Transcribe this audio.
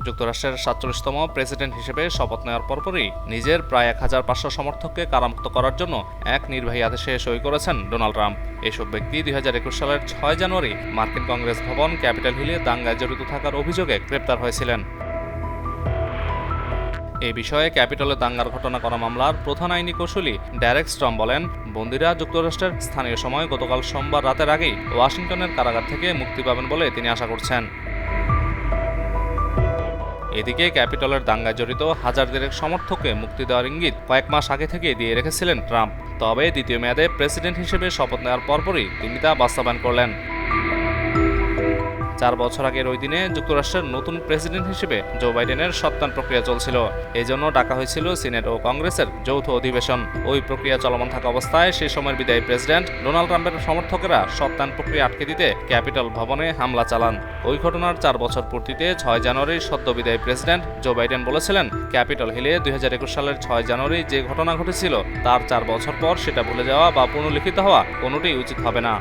যুক্তরাষ্ট্রের ৪৭তম প্রেসিডেন্ট হিসেবে শপথ নেওয়ার পরপরই নিজের প্রায় ১৫০০ সমর্থককে কারামুক্ত করার জন্য এক নির্বাহী আদেশে সই করেছেন ডোনাল্ড ট্রাম্প। এসব ব্যক্তি ২০২১ সালের ৬ জানুয়ারি মার্কিন কংগ্রেস ভবন ক্যাপিটল হিলে দাঙ্গায় জড়িত থাকার অভিযোগে গ্রেপ্তার হয়েছিলেন। এ বিষয়ে ক্যাপিটলে দাঙ্গার ঘটনা করা মামলার প্রধান আইনি কৌঁসুলি ডেরেক স্ট্রম বলেন, বন্দীরা যুক্তরাষ্ট্রের স্থানীয় সময় গতকাল সোমবার রাতের আগেই ওয়াশিংটনের কারাগার থেকে মুক্তি পাবেন বলে তিনি আশা করছেন। এদিকে ক্যাপিটলের দাঙ্গায় জড়িত হাজার দেড়েক সমর্থককে মুক্তি দেওয়ার ইঙ্গিত কয়েক মাস আগে থেকে দিয়ে রেখেছিলেন ট্রাম্প। তবে দ্বিতীয় মেয়াদে প্রেসিডেন্ট হিসেবে শপথ নেওয়ার পরপরই তিনি তা বাস্তবায়ন করলেন। ৪ বছর আগের ওই দিনে যুক্তরাষ্ট্রের নতুন প্রেসিডেন্ট হিসেবে জো বাইডেনের সত্যায়ন প্রক্রিয়া চলছিল। এজন্য ডাকা হয়েছিল সিনেট ও কংগ্রেসের যৌথ অধিবেশন। ওই প্রক্রিয়া চলমান থাকা অবস্থায় সেই সময়ের বিদায়ী প্রেসিডেন্ট ডোনাল্ড ট্রাম্পের সমর্থকেরা সত্যায়ন প্রক্রিয়া আটকে দিতে ক্যাপিটল ভবনে হামলা চালান। ওই ঘটনার ৪ বছর পূর্তিতে ৬ জানুয়ারি সদ্য বিদায়ী প্রেসিডেন্ট জো বাইডেন বলেছিলেন, ক্যাপিটল হিলে ২০২১ সালের ৬ জানুয়ারি যে ঘটনা ঘটেছিল তার ৪ বছর পর সেটা ভুলে যাওয়া বা পুনর্লিখিত হওয়া কোনোটাই উচিত হবে না।